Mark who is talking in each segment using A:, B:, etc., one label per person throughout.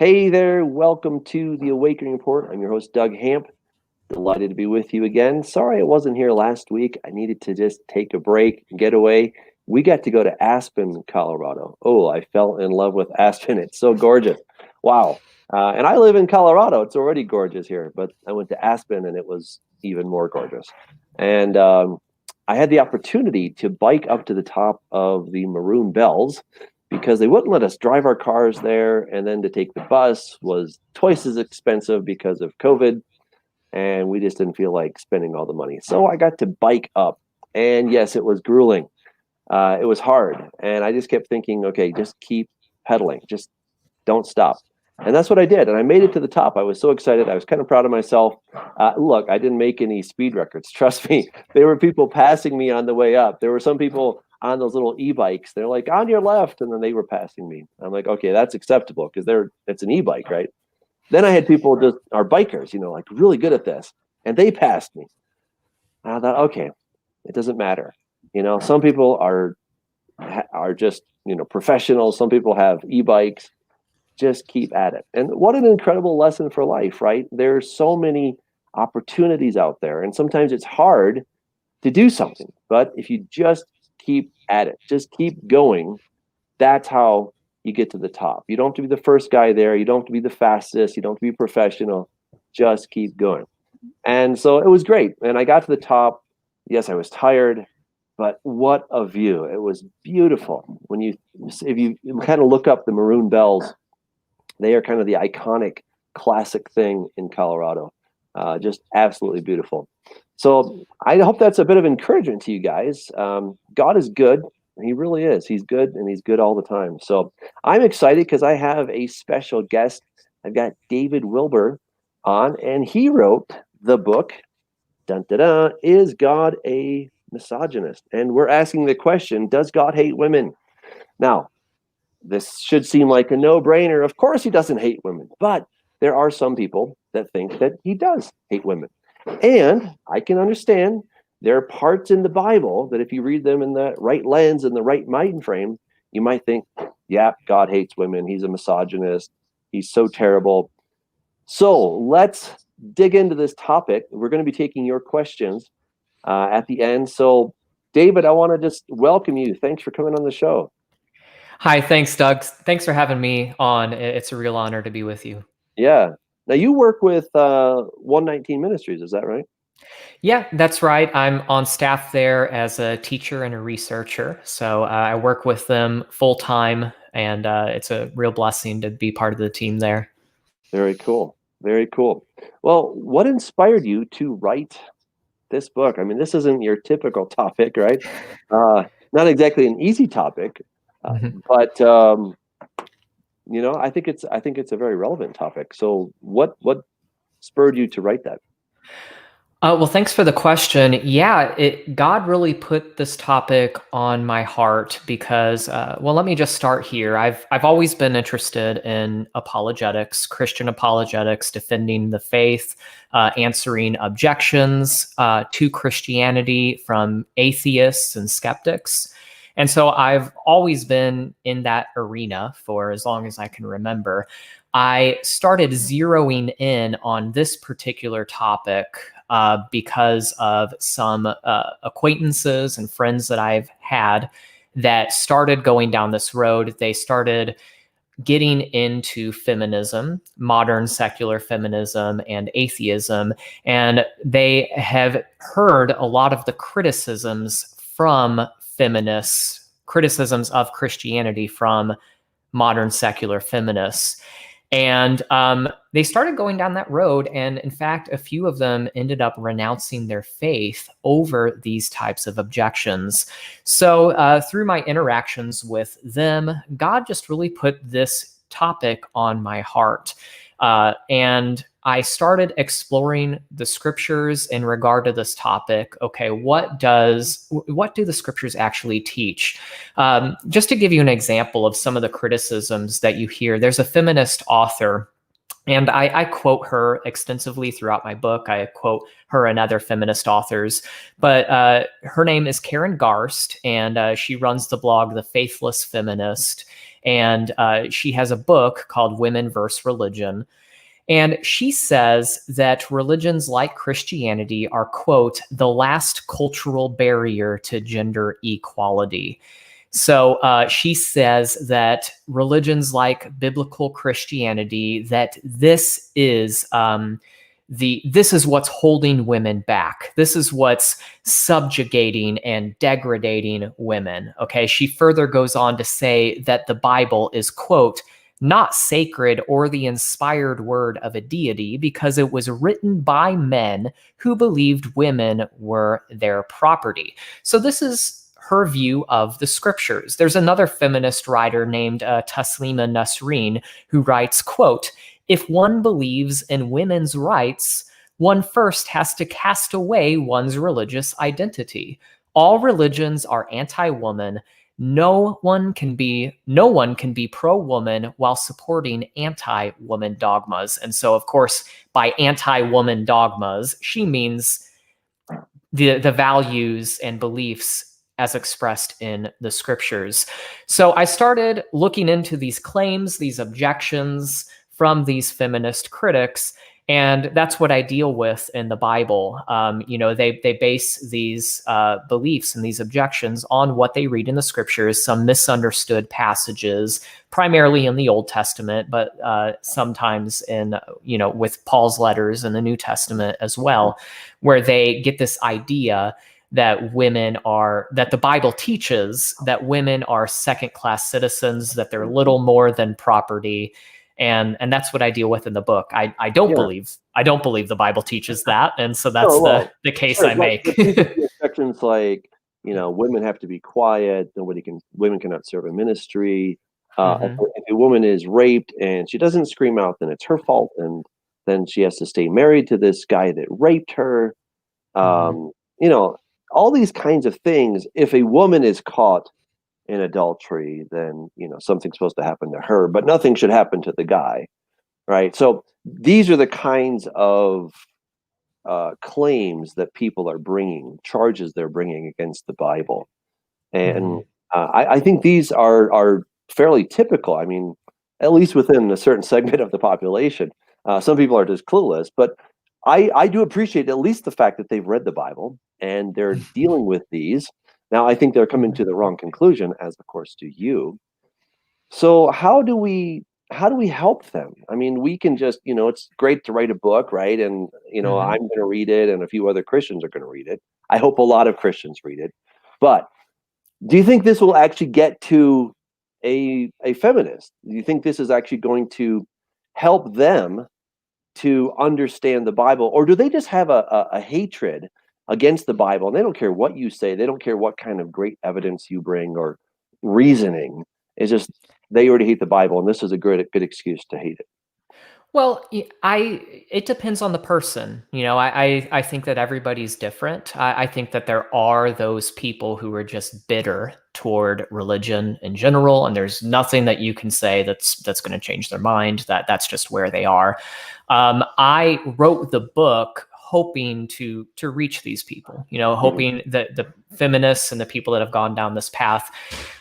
A: Hey there, welcome to the Awakening Report. I'm your host, Doug Hamp. Delighted to be with you again. Sorry I wasn't here last week. I needed to just take a break and get away. We got to go to Aspen, Colorado. Oh, I fell in love with Aspen. It's so gorgeous. Wow. And I live in Colorado. It's already gorgeous here, but I went to Aspen and it was even more gorgeous. And I had the opportunity to bike up to the top of the Maroon Bells because they wouldn't let us drive our cars there. And then to take the bus was twice as expensive because of COVID. And we just didn't feel like spending all the money. So I got to bike up. And yes, it was grueling. It was hard. And I just kept thinking, okay, just keep pedaling. Just don't stop. And that's what I did. And I made it to the top. I was so excited. I was kind of proud of myself. Look, I didn't make any speed records. Trust me. There were people passing me on the way up. There were some people on those little e-bikes. They're like, on your left. And then they were passing me. I'm like, okay, that's acceptable because it's an e-bike, right? Then I had people just are bikers, like really good at this. And they passed me. And I thought, okay, it doesn't matter. Some people are just, professionals. Some people have e-bikes. Just keep at it. And what an incredible lesson for life, right? There's so many opportunities out there. And sometimes it's hard to do something. But if you just keep at it, just keep going, that's how you get to the top. You don't have to be the first guy there. You don't have to be the fastest. You don't have to be professional. Just keep going. And so it was great. And I got to the top. Yes, I was tired, but what a view. It was beautiful. If you kind of look up the Maroon Bells, they are kind of the iconic classic thing in Colorado. Just absolutely beautiful. So I hope that's a bit of encouragement to you guys. God is good. He really is. He's good, and he's good all the time. So I'm excited because I have a special guest. I've got David Wilber on, and he wrote the book, dun, dun, dun, Is God a Misogynist? And we're asking the question, does God hate women? Now, this should seem like a no-brainer. Of course he doesn't hate women, but there are some people that think that he does hate women. And I can understand there are parts in the Bible that if you read them in the right lens and the right mind frame, you might think, yeah, God hates women. He's a misogynist. He's so terrible. So let's dig into this topic. We're going to be taking your questions at the end. So David, I want to just welcome you. Thanks for coming on the show.
B: Hi, thanks, Doug. Thanks for having me on. It's a real honor to be with you.
A: Yeah. Now you work with 119 Ministries, is that right?
B: Yeah, that's right. I'm on staff there as a teacher and a researcher. So I work with them full time, and it's a real blessing to be part of the team there.
A: Very cool. Very cool. Well, what inspired you to write this book? I mean, this isn't your typical topic, right? Not exactly an easy topic, but I think it's a very relevant topic. So what spurred you to write that?
B: Well, thanks for the question. Yeah, God really put this topic on my heart because, let me just start here. I've always been interested in apologetics, Christian apologetics, defending the faith, answering objections to Christianity from atheists and skeptics. And so I've always been in that arena for as long as I can remember. I started zeroing in on this particular topic because of some acquaintances and friends that I've had that started going down this road. They started getting into feminism, modern secular feminism, and atheism, and they have heard a lot of the criticisms from feminists, criticisms of Christianity from modern secular feminists. And they started going down that road. And in fact, a few of them ended up renouncing their faith over these types of objections. So through my interactions with them, God just really put this topic on my heart. And I started exploring the scriptures in regard to this topic. Okay, what do the scriptures actually teach? Just to give you an example of some of the criticisms that you hear, there's a feminist author, and I quote her extensively throughout my book. I quote her and other feminist authors, but her name is Karen Garst, and she runs the blog The Faithless Feminist. And she has a book called Women vs. Religion. And she says that religions like Christianity are, quote, the last cultural barrier to gender equality. So she says that religions like biblical Christianity, that this is what's holding women back. This is what's subjugating and degrading women. Okay. She further goes on to say that the Bible is, quote, not sacred or the inspired word of a deity because it was written by men who believed women were their property. So this is her view of the scriptures. There's another feminist writer named Taslima Nasreen who writes, quote, if one believes in women's rights, one first has to cast away one's religious identity. All religions are anti-woman. No one can be pro-woman while supporting anti-woman dogmas. And so, of course, by anti-woman dogmas, she means the values and beliefs as expressed in the scriptures. So I started looking into these claims, these objections from these feminist critics, and that's what I deal with in the Bible. They base these beliefs and these objections on what they read in the scriptures, some misunderstood passages, primarily in the Old Testament, but sometimes in, with Paul's letters in the New Testament as well, where they get this idea that that the Bible teaches that women are second-class citizens, that they're little more than property. And that's what I deal with in the book. I don't believe the Bible teaches that, and so that's the case I make.
A: Sections like, women have to be quiet. Women cannot serve in ministry. If a woman is raped and she doesn't scream out, then it's her fault, and then she has to stay married to this guy that raped her. All these kinds of things. If a woman is caught in adultery, then something's supposed to happen to her, but nothing should happen to the guy, right? So these are the kinds of claims that people are bringing, charges they're bringing against the Bible, and I think these are fairly typical. I mean, at least within a certain segment of the population. Some people are just clueless, but I do appreciate at least the fact that they've read the Bible and they're dealing with these. Now, I think they're coming to the wrong conclusion, as of course do you. So how do we help them? I mean, we can just, it's great to write a book, right? And, I'm going to read it, and a few other Christians are going to read it. I hope a lot of Christians read it. But do you think this will actually get to a feminist? Do you think this is actually going to help them to understand the Bible? Or do they just have a hatred against the Bible, and they don't care what you say, they don't care what kind of great evidence you bring or reasoning? It's just they already hate the Bible, and this is a good excuse to hate it.
B: Well, it depends on the person. I think that everybody's different. I think that there are those people who are just bitter toward religion in general, and there's nothing that you can say that's going to change their mind. That's just where they are. I wrote the book hoping to reach these people, hoping that the feminists and the people that have gone down this path,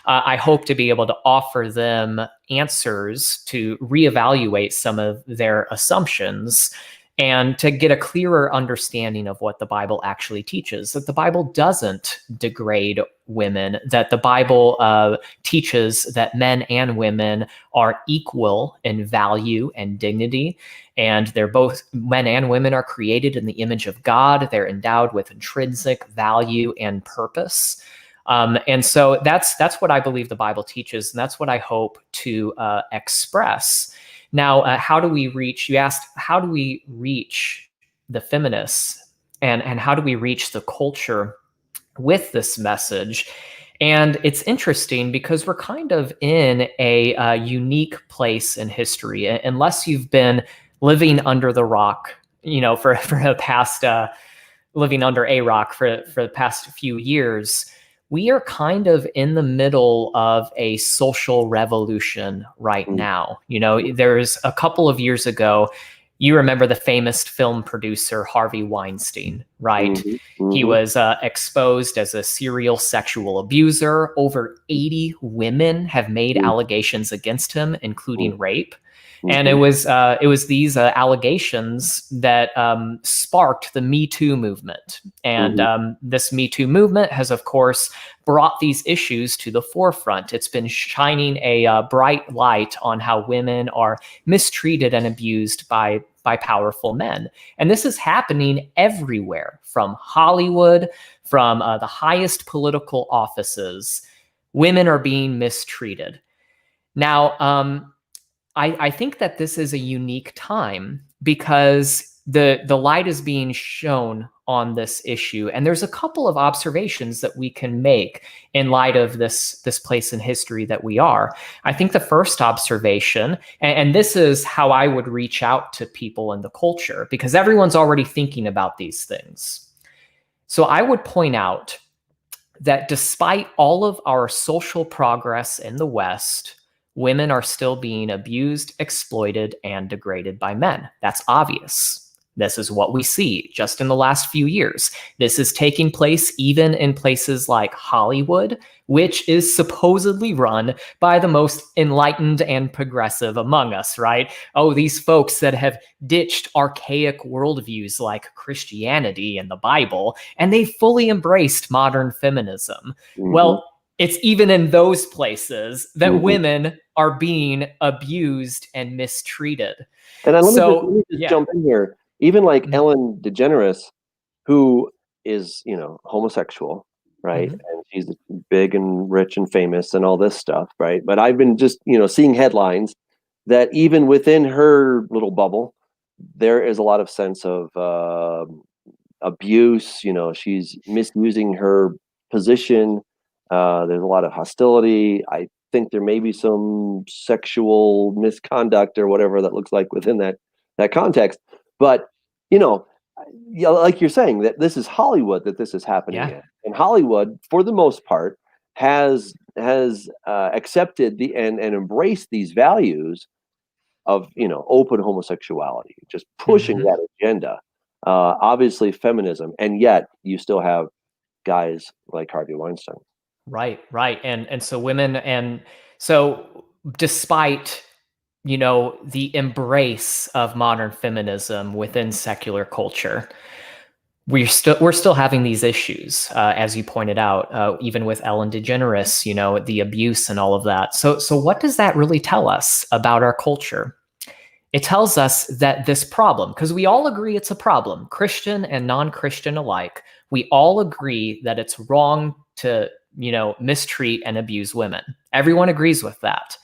B: I hope to be able to offer them answers to reevaluate some of their assumptions and to get a clearer understanding of what the Bible actually teaches, that the Bible doesn't degrade women, that the Bible teaches that men and women are equal in value and dignity, and they're both, men and women are created in the image of God. They're endowed with intrinsic value and purpose. And so that's what I believe the Bible teaches, and that's what I hope to express. Now, how do we reach, you asked, how do we reach the feminists and how do we reach the culture with this message? And it's interesting because we're kind of in a unique place in history, unless you've been living under the rock, for the past, living under a rock for the past few years. We are kind of in the middle of a social revolution right now. There's a couple of years ago, you remember the famous film producer Harvey Weinstein, right? He was exposed as a serial sexual abuser. Over 80 women have made allegations against him, including rape. And it was these allegations that sparked the Me Too movement. And this Me Too movement has, of course, brought these issues to the forefront. It's been shining a bright light on how women are mistreated and abused by powerful men. And this is happening everywhere, from Hollywood, from the highest political offices. Women are being mistreated. Now, I think that this is a unique time because the light is being shown on this issue. And there's a couple of observations that we can make in light of this place in history that we are. I think the first observation, and this is how I would reach out to people in the culture, because everyone's already thinking about these things. So I would point out that despite all of our social progress in the West, women are still being abused, exploited, and degraded by men. That's obvious. This is what we see just in the last few years. This is taking place even in places like Hollywood, which is supposedly run by the most enlightened and progressive among us, right? Oh, these folks that have ditched archaic worldviews like Christianity and the Bible, and they fully embraced modern feminism. Well, it's even in those places that women are being abused and mistreated.
A: And let me just jump in here. Even like Ellen DeGeneres, who is, homosexual, right? And she's big and rich and famous and all this stuff, right? But I've been just, seeing headlines that even within her little bubble, there is a lot of sense of abuse. She's misusing her position. There's a lot of hostility. I think there may be some sexual misconduct or whatever that looks like within that context. But, like you're saying, that this is Hollywood that this is happening in. And Hollywood, for the most part, has accepted and embraced these values of, open homosexuality, just pushing that agenda. Obviously feminism. And yet you still have guys like Harvey Weinstein.
B: Right. And so women, and so despite, the embrace of modern feminism within secular culture, we're still having these issues, as you pointed out, even with Ellen DeGeneres, the abuse and all of that. So what does that really tell us about our culture? It tells us that this problem, because we all agree it's a problem, Christian and non-Christian alike, we all agree that it's wrong to mistreat and abuse women. Everyone agrees with that.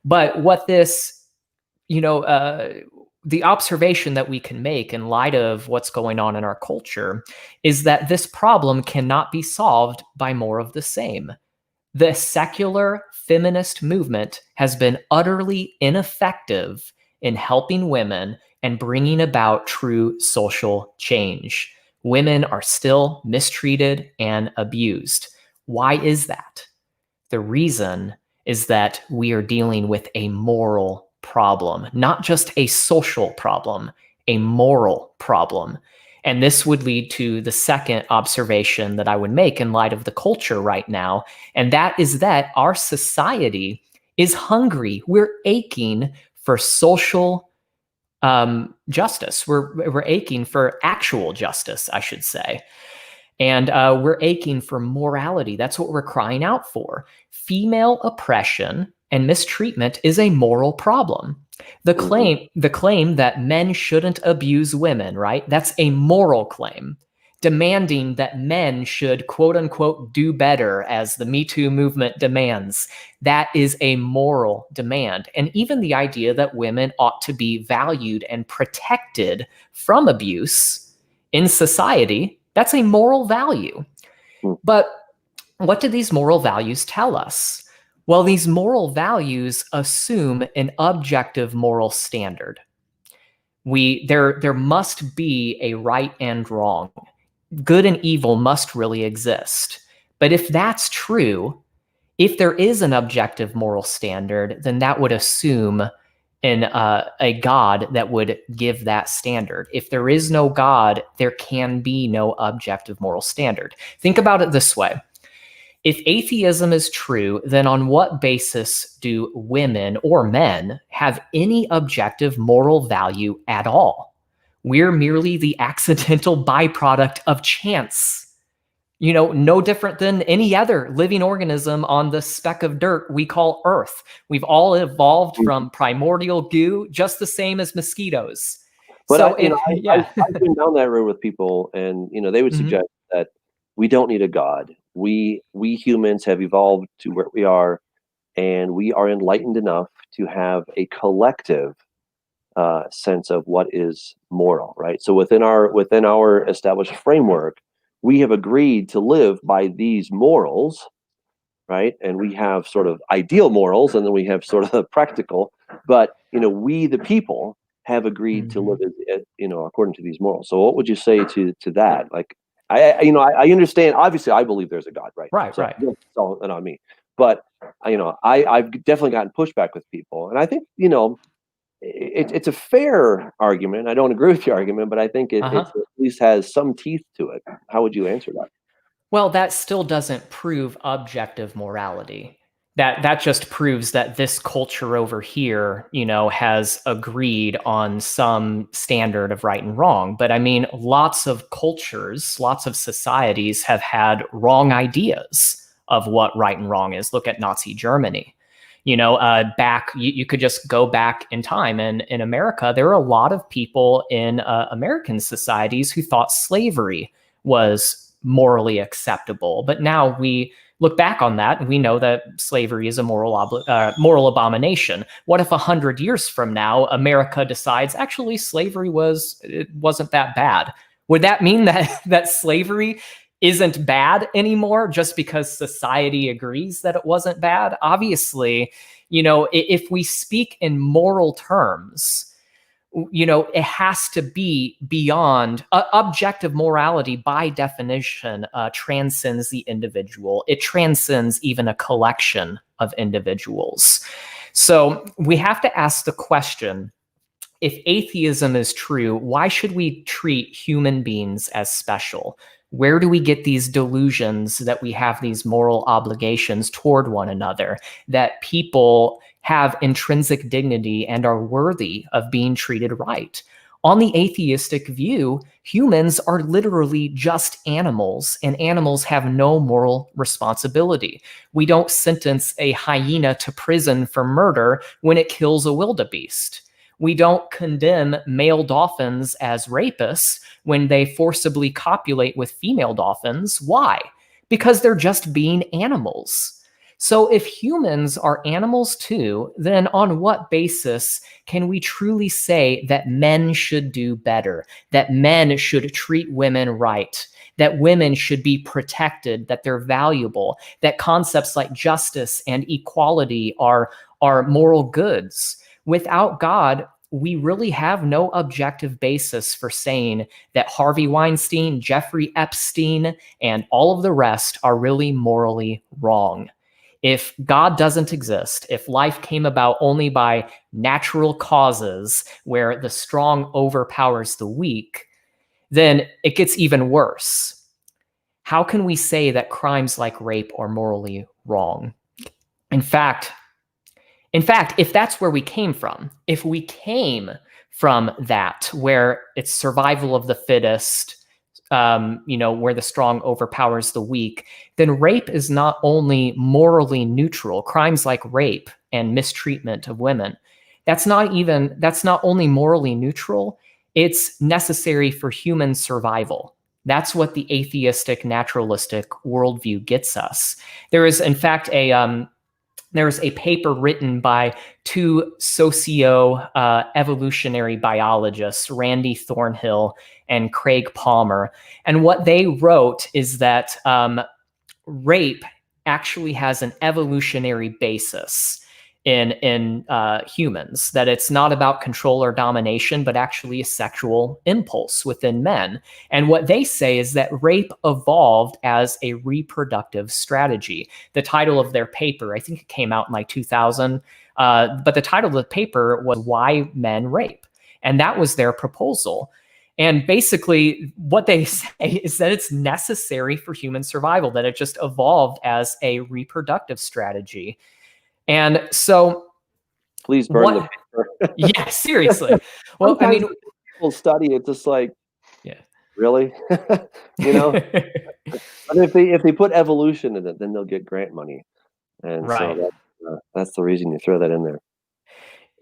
B: But what this, the observation that we can make in light of what's going on in our culture is that this problem cannot be solved by more of the same. The secular feminist movement has been utterly ineffective in helping women and bringing about true social change. Women are still mistreated and abused. Why is that? The reason is that we are dealing with a moral problem, not just a social problem, a moral problem. And this would lead to the second observation that I would make in light of the culture right now, and that is that our society is hungry. We're aching for social justice. We're aching for actual justice, I should say. And we're aching for morality. That's what we're crying out for. Female oppression and mistreatment is a moral problem. The claim that men shouldn't abuse women, right? That's a moral claim. Demanding that men should, quote unquote, do better, as the Me Too movement demands. That is a moral demand. And even the idea that women ought to be valued and protected from abuse in society, that's a moral value. But what do these moral values tell us? Well, these moral values assume an objective moral standard. There must be a right and wrong. Good and evil must really exist. But if that's true, if there is an objective moral standard, then that would assume in a God that would give that standard. If there is no God, there can be no objective moral standard. Think about it this way. If atheism is true, then on what basis do women or men have any objective moral value at all? We're merely the accidental byproduct of chance. You know, no different than any other living organism on the speck of dirt we call Earth. We've all evolved from primordial goo, just the same as mosquitoes.
A: But
B: So
A: I've been down that road with people, and they would suggest that we don't need a God. We humans have evolved to where we are, and we are enlightened enough to have a collective sense of what is moral, right? So within our established framework, we have agreed to live by these morals, right? And we have sort of ideal morals, and then we have sort of the practical. But we the people have agreed to live according to these morals. So what would you say to that? Like, I understand. Obviously, I believe there's a God, right?
B: Right,
A: so
B: right.
A: It's all on me. But I've definitely gotten pushback with people, and I think it's a fair argument. I don't agree with your argument, but I think it at least has some teeth to it. How would you answer that?
B: Well, that still doesn't prove objective morality. That just proves that this culture over here, has agreed on some standard of right and wrong. But I mean, lots of cultures, lots of societies have had wrong ideas of what right and wrong is. Look at Nazi Germany. You could just go back in time. And in America, there are a lot of people in American societies who thought slavery was morally acceptable. But now we look back on that and we know that slavery is a moral abomination. What if 100 years from now, America decides actually slavery wasn't that bad? Would that mean that slavery isn't bad anymore just because society agrees that it wasn't bad? Obviously, if we speak in moral terms, it has to be beyond objective morality. By definition, transcends the individual. It transcends even a collection of individuals. So we have to ask the question, if atheism is true, why should we treat human beings as special? Where do we get these delusions that we have these moral obligations toward one another, that people have intrinsic dignity and are worthy of being treated right? On the atheistic view, humans are literally just animals, and animals have no moral responsibility. We don't sentence a hyena to prison for murder when it kills a wildebeest. We don't condemn male dolphins as rapists when they forcibly copulate with female dolphins. Why? Because they're just being animals. So if humans are animals too, then on what basis can we truly say that men should do better, that men should treat women right, that women should be protected, that they're valuable, that concepts like justice and equality are moral goods? Without God, we really have no objective basis for saying that Harvey Weinstein, Jeffrey Epstein, and all of the rest are really morally wrong. If God doesn't exist, if life came about only by natural causes where the strong overpowers the weak, then it gets even worse. How can we say that crimes like rape are morally wrong? In fact, if that's where we came from, if we came from that, where it's survival of the fittest, where the strong overpowers the weak, then rape is not only morally neutral. Crimes like rape and mistreatment of women, that's not only morally neutral, it's necessary for human survival. That's what the atheistic, naturalistic worldview gets us. There is, in fact, there's a paper written by two evolutionary biologists, Randy Thornhill and Craig Palmer. And what they wrote is that rape actually has an evolutionary basis in humans, that it's not about control or domination, but actually a sexual impulse within men. And what they say is that rape evolved as a reproductive strategy. The title of their paper, I think it came out in like 2000, But the title of the paper was Why Men Rape. And that was their proposal. And basically what they say is that it's necessary for human survival, that it just evolved as a reproductive strategy. And so
A: please burn the paper.
B: Yeah, seriously. Well,
A: Sometimes I mean, people study it just like,
B: yeah,
A: really, you know. But if they put evolution in it, then they'll get grant money, and
B: right.
A: so that's the reason you throw that in there.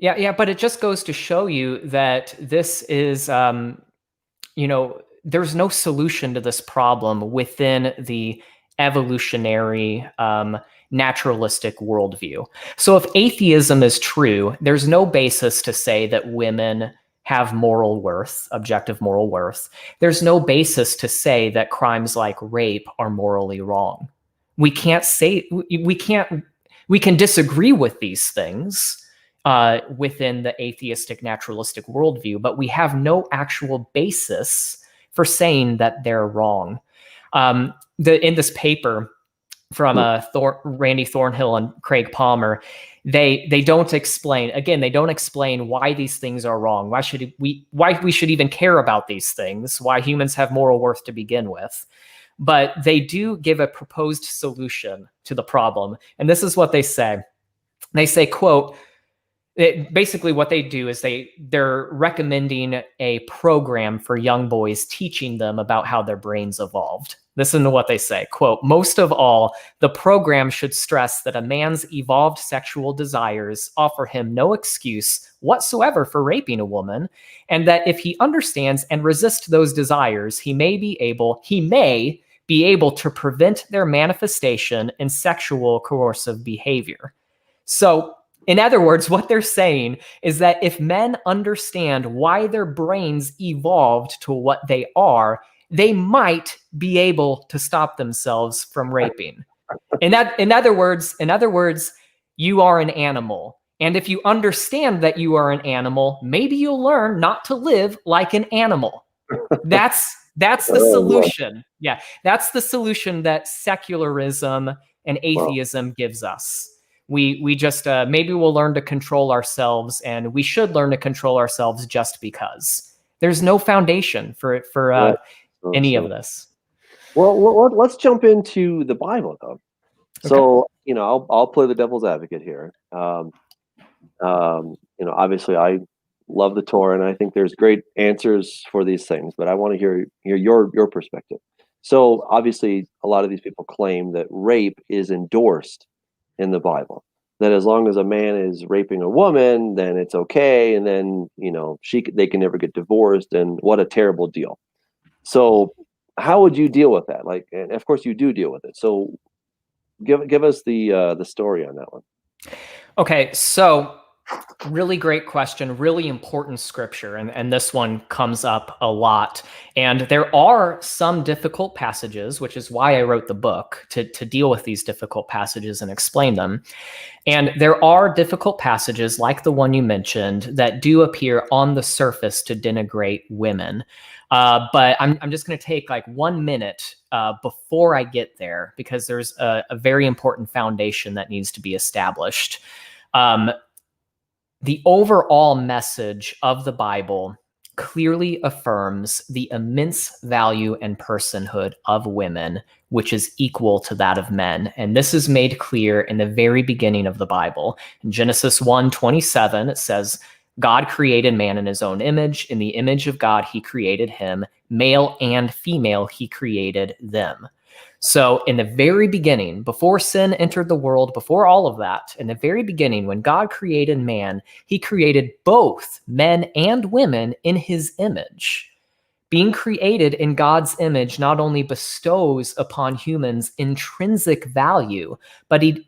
B: Yeah, but it just goes to show you that this is, there's no solution to this problem within the evolutionary, naturalistic worldview. So if atheism is true, there's no basis to say that women have moral worth, objective moral worth. There's no basis to say that crimes like rape are morally wrong. We can't say, we can disagree with these things within the atheistic naturalistic worldview, but we have no actual basis for saying that they're wrong. In this paper from Randy Thornhill and Craig Palmer, they don't explain, again, they don't explain why these things are wrong, why we should even care about these things, why humans have moral worth to begin with. But they do give a proposed solution to the problem. And this is what they say. They say, quote, basically what they do is they're recommending a program for young boys, teaching them about how their brains evolved. Listen to what they say, quote, most of all, the program should stress that a man's evolved sexual desires offer him no excuse whatsoever for raping a woman, and that if he understands and resists those desires, he may be able to prevent their manifestation in sexual coercive behavior. So, in other words, what they're saying is that if men understand why their brains evolved to what they are, they might be able to stop themselves from raping. In other words, you are an animal. And if you understand that you are an animal, maybe you'll learn not to live like an animal. That's the solution. Yeah, that's the solution that secularism and atheism gives us. We just maybe we'll learn to control ourselves, and we should learn to control ourselves just because. There's no foundation for any of this.
A: Well, let's jump into the Bible, though. So, I'll play the devil's advocate here. Obviously, I love the Torah, and I think there's great answers for these things. But I want to hear your perspective. So, obviously, a lot of these people claim that rape is endorsed in the Bible. That as long as a man is raping a woman, then it's okay, and then they can never get divorced, and what a terrible deal. So, how would you deal with that? Like, and of course, you do deal with it. So, give us the story on that one.
B: Okay, so really great question, really important scripture, and this one comes up a lot. And there are some difficult passages, which is why I wrote the book, to deal with these difficult passages and explain them. And there are difficult passages like the one you mentioned that do appear on the surface to denigrate women. But I'm just going to take like 1 minute before I get there, because there's a very important foundation that needs to be established. The overall message of the Bible clearly affirms the immense value and personhood of women, which is equal to that of men. And this is made clear in the very beginning of the Bible. In Genesis 1:27, it says, God created man in his own image. In the image of God, he created him. Male and female, he created them. So in the very beginning, before sin entered the world, before all of that, in the very beginning, when God created man, he created both men and women in his image. Being created in God's image not only bestows upon humans intrinsic value, but it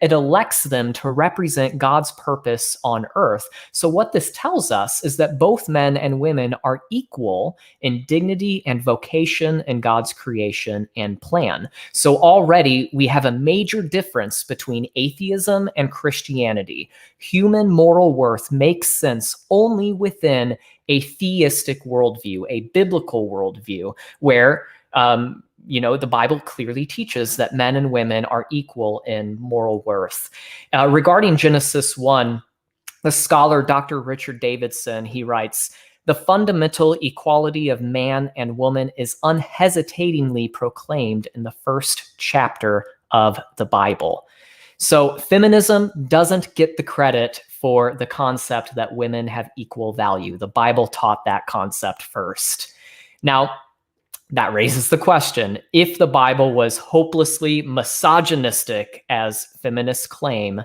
B: elects them to represent God's purpose on earth. So what this tells us is that both men and women are equal in dignity and vocation in God's creation and plan. So already we have a major difference between atheism and Christianity. Human moral worth makes sense only within a theistic worldview, a biblical worldview, where the Bible clearly teaches that men and women are equal in moral worth. Regarding Genesis 1, the scholar Dr. Richard Davidson, he writes, "The fundamental equality of man and woman is unhesitatingly proclaimed in the first chapter of the Bible." So feminism doesn't get the credit for the concept that women have equal value. The Bible taught that concept first. Now, that raises the question, if the Bible was hopelessly misogynistic, as feminists claim,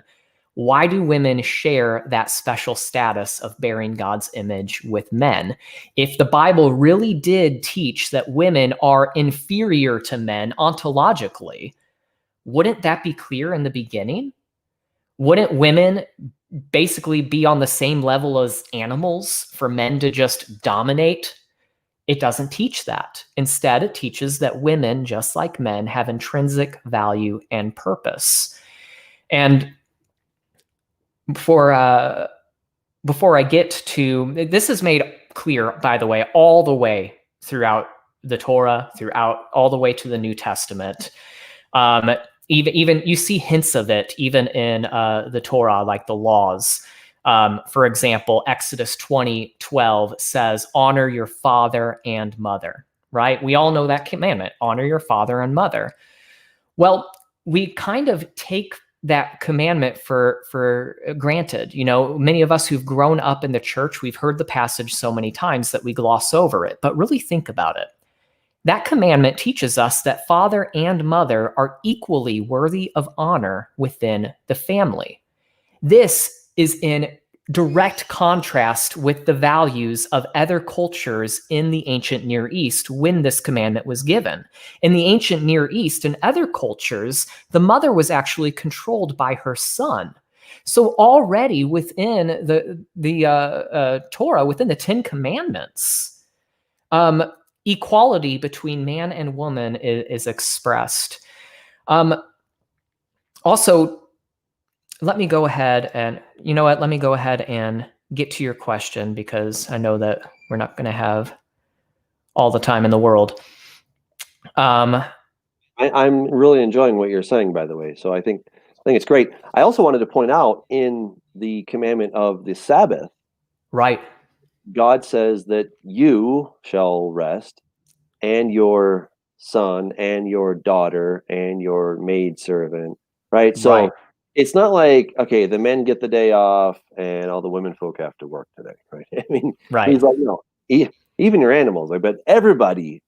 B: why do women share that special status of bearing God's image with men? If the Bible really did teach that women are inferior to men ontologically, wouldn't that be clear in the beginning? Wouldn't women basically be on the same level as animals for men to just dominate? It doesn't teach that. Instead, it teaches that women, just like men, have intrinsic value and purpose. And before I get to, this is made clear, by the way, all the way throughout the Torah, throughout all the way to the New Testament. Even you see hints of it even in the Torah, like the laws. For example, Exodus 20:12 says, "Honor your father and mother." Right? We all know that commandment: honor your father and mother. Well, we kind of take that commandment for granted. Many of us who've grown up in the church, we've heard the passage so many times that we gloss over it. But really think about it. That commandment teaches us that father and mother are equally worthy of honor within the family. This is in direct contrast with the values of other cultures in the ancient Near East when this commandment was given. In the ancient Near East and other cultures, the mother was actually controlled by her son. So already within the Torah, within the Ten Commandments, equality between man and woman is expressed. Also, let me go ahead and, let me go ahead and get to your question, because I know that we're not going to have all the time in the world.
A: I'm really enjoying what you're saying, by the way. So I think it's great. I also wanted to point out in the commandment of the Sabbath,
B: right?
A: God says that you shall rest, and your son and your daughter and your maidservant, right? So
B: Right.
A: it's not like, okay, the men get the day off and all the women folk have to work today, right? I mean,
B: Right.
A: he's like, even your animals, I bet everybody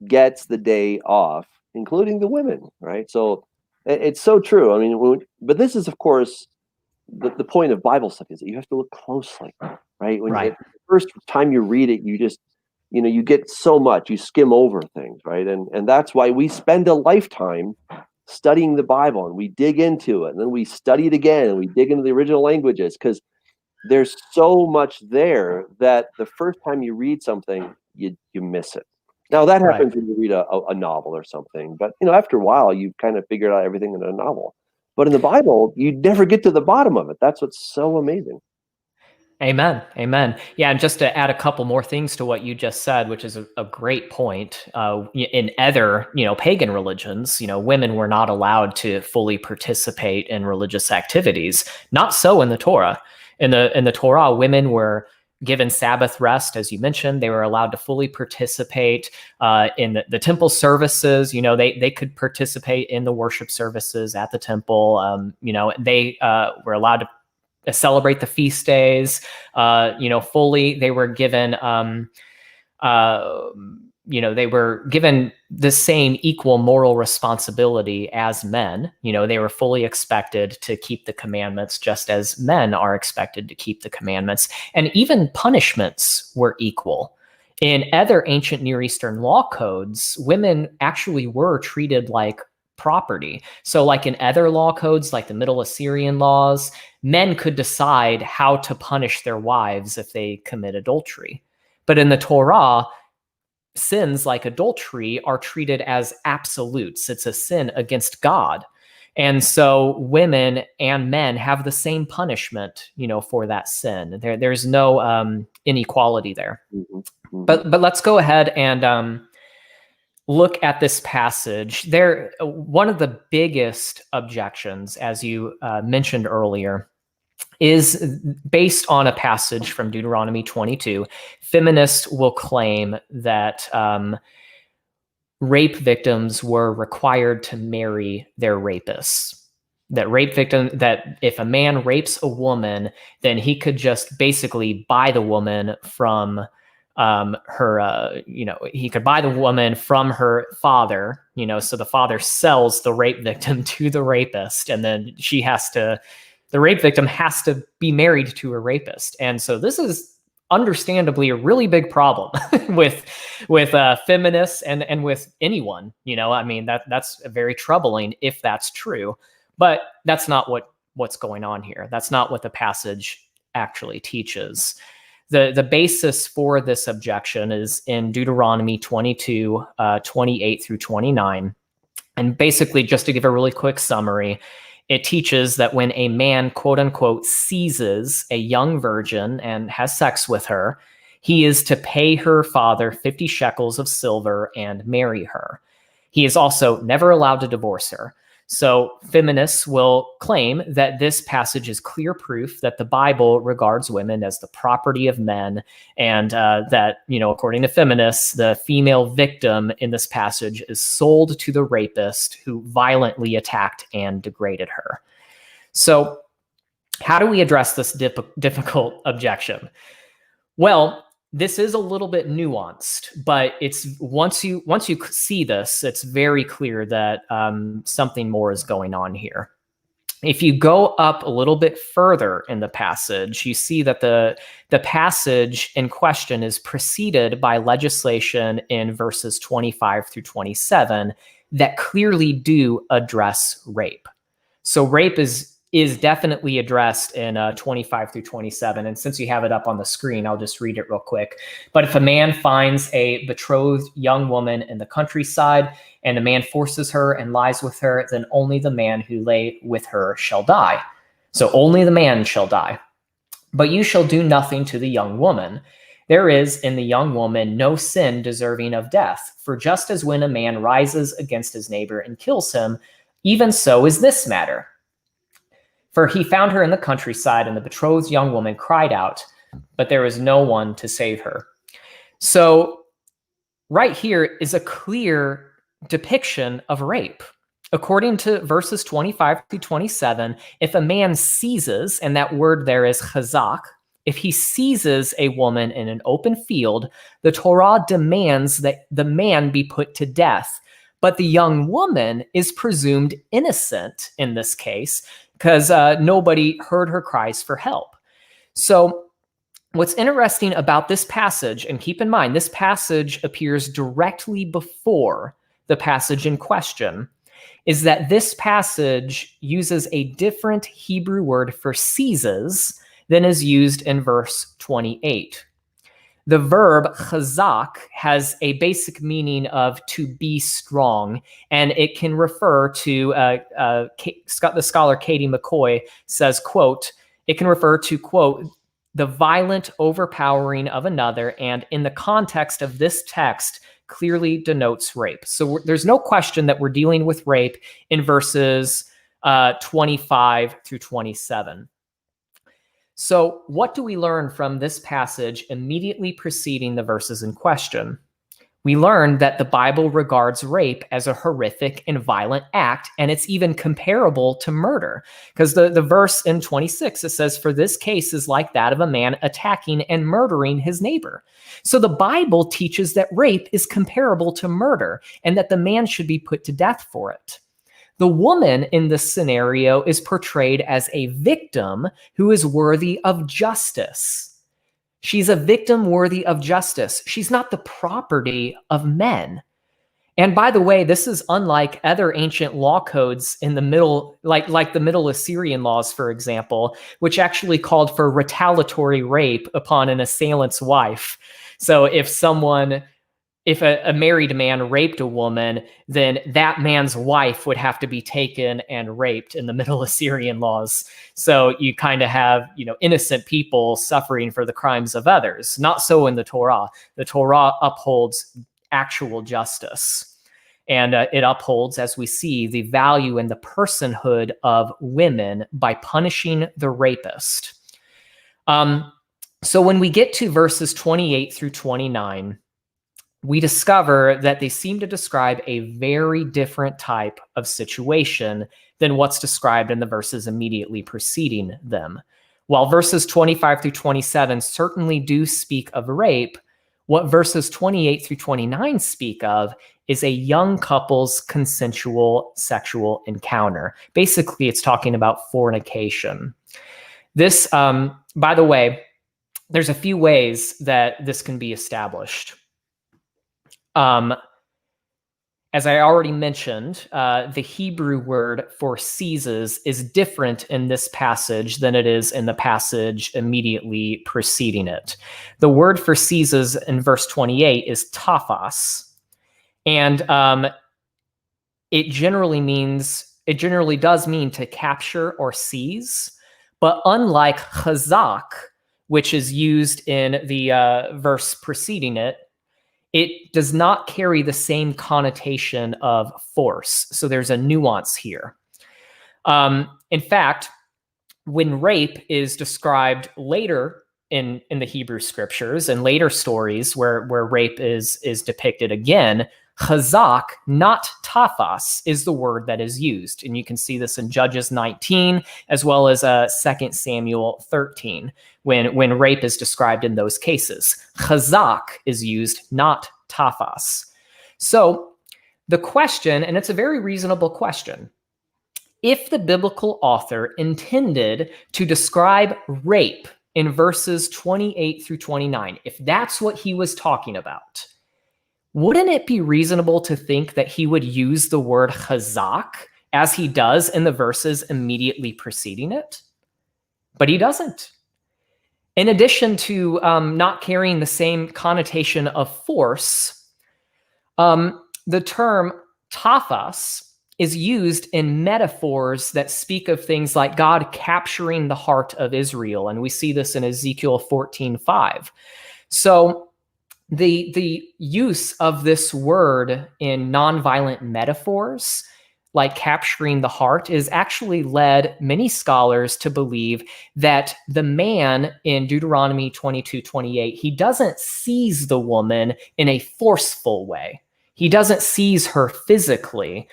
A: gets the day off, including the women, right? So it's so true. I mean, but this is, of course, the point of Bible stuff is that you have to look closely, right?
B: Right.
A: The first time you read it, you just, you get so much, you skim over things, right? And that's why we spend a lifetime studying the Bible, and we dig into it, and then we study it again, and we dig into the original languages, because there's so much there that the first time you read something, you miss it. Now that happens when you read a novel or something, but after a while, you kind of figured out everything in a novel. But in the Bible, you never get to the bottom of it. That's what's so amazing.
B: Amen. Amen. Yeah, and just to add a couple more things to what you just said, which is a great point. In other, pagan religions, women were not allowed to fully participate in religious activities. Not so in the Torah. In the Torah, women were given Sabbath rest, as you mentioned. They were allowed to fully participate in the temple services. They could participate in the worship services at the temple. They were allowed to celebrate the feast days, fully. They were given, they were given the same equal moral responsibility as men. They were fully expected to keep the commandments, just as men are expected to keep the commandments. And even punishments were equal. In other ancient Near Eastern law codes, women actually were treated like property. So like in other law codes, like the Middle Assyrian laws, men could decide how to punish their wives if they commit adultery. But in the Torah, sins like adultery are treated as absolutes. It's a sin against God. And so women and men have the same punishment, for that sin. There's no inequality there.
A: Mm-hmm. Mm-hmm.
B: But let's go ahead and look at this passage, one of the biggest objections, as you mentioned earlier, is based on a passage from Deuteronomy 22. Feminists will claim that rape victims were required to marry their rapists. That if a man rapes a woman, then he could just basically buy the woman from he could buy the woman from her father, so the father sells the rape victim to the rapist, and then the rape victim has to be married to a rapist. And so this is understandably a really big problem with feminists and with anyone. I mean, that's very troubling if that's true, but that's not what's going on here. That's not what the passage actually teaches. The basis for this objection is in Deuteronomy 22, 28 through 29. And basically, just to give a really quick summary, it teaches that when a man, quote unquote, seizes a young virgin and has sex with her, he is to pay her father 50 shekels of silver and marry her. He is also never allowed to divorce her. So feminists will claim that this passage is clear proof that the Bible regards women as the property of men, and that, according to feminists, the female victim in this passage is sold to the rapist who violently attacked and degraded her. So how do we address this difficult objection? Well, this is a little bit nuanced, but it's once you see this, it's very clear that something more is going on here. If you go up a little bit further in the passage, you see that the passage in question is preceded by legislation in verses 25 through 27 that clearly do address rape. So rape is definitely addressed in 25 through 27. And since you have it up on the screen, I'll just read it real quick. But if a man finds a betrothed young woman in the countryside, and the man forces her and lies with her, then only the man who lay with her shall die. So only the man shall die. But you shall do nothing to the young woman. There is in the young woman no sin deserving of death. For just as when a man rises against his neighbor and kills him, even so is this matter. For he found her in the countryside, and the betrothed young woman cried out, but there was no one to save her. So right here is a clear depiction of rape. According to verses 25 through 27, if a man seizes, and that word there is chazak, if he seizes a woman in an open field, the Torah demands that the man be put to death. But the young woman is presumed innocent in this case, because nobody heard her cries for help. So what's interesting about this passage, and keep in mind, this passage appears directly before the passage in question, is that this passage uses a different Hebrew word for seizes than is used in verse 28. The verb chazak has a basic meaning of to be strong, and it can refer to, the scholar Katie McCoy says, quote, it can refer to, quote, the violent overpowering of another, and in the context of this text, clearly denotes rape. So there's no question that we're dealing with rape in verses 25 through 27. So what do we learn from this passage immediately preceding the verses in question? We learn that the Bible regards rape as a horrific and violent act, and it's even comparable to murder. Because the verse in 26, it says, for this case is like that of a man attacking and murdering his neighbor. So the Bible teaches that rape is comparable to murder, and that the man should be put to death for it. The woman in this scenario is portrayed as a victim who is worthy of justice. She's a victim worthy of justice. She's not the property of men. And by the way, this is unlike other ancient law codes in the middle, like the Middle Assyrian laws, for example, which actually called for retaliatory rape upon an assailant's wife. So if a married man raped a woman, then that man's wife would have to be taken and raped in the Middle Assyrian laws. So you kind of have, innocent people suffering for the crimes of others. Not so in the Torah. The Torah upholds actual justice. And it upholds, as we see, the value and the personhood of women by punishing the rapist. So when we get to verses 28 through 29, we discover that they seem to describe a very different type of situation than what's described in the verses immediately preceding them. While verses 25 through 27 certainly do speak of rape, what verses 28 through 29 speak of is a young couple's consensual sexual encounter. Basically, it's talking about fornication. This, by the way, there's a few ways that this can be established. As I already mentioned, the Hebrew word for seizes is different in this passage than it is in the passage immediately preceding it. The word for seizes in verse 28 is taphas, and it generally does mean to capture or seize, but unlike chazak, which is used in the verse preceding it, it does not carry the same connotation of force. So there's a nuance here. In fact, when rape is described later in the Hebrew scriptures and later stories where rape is depicted again, chazak, not taphas, is the word that is used. And you can see this in Judges 19, as well as 2 Samuel 13, when rape is described in those cases. Chazak is used, not taphas. So the question, and it's a very reasonable question, if the biblical author intended to describe rape in verses 28 through 29, if that's what he was talking about, wouldn't it be reasonable to think that he would use the word chazak as he does in the verses immediately preceding it? But he doesn't. In addition to not carrying the same connotation of force, the term taphas is used in metaphors that speak of things like God capturing the heart of Israel. And we see this in Ezekiel 14:5. So the use of this word in nonviolent metaphors, like capturing the heart, is actually led many scholars to believe that the man in Deuteronomy 22:28, he doesn't seize the woman in a forceful way. He doesn't seize her physically,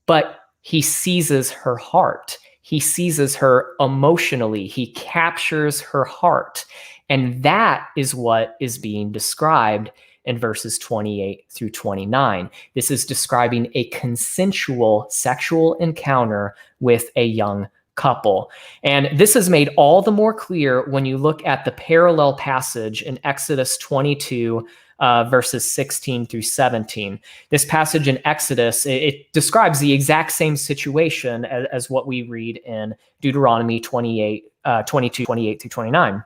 B: but he seizes her heart. He seizes her emotionally. He captures her heart. And that is what is being described in verses 28 through 29. This is describing a consensual sexual encounter with a young couple. And this is made all the more clear when you look at the parallel passage in Exodus 22, verses 16 through 17. This passage in Exodus, it describes the exact same situation as what we read in Deuteronomy 22, 28 through 29.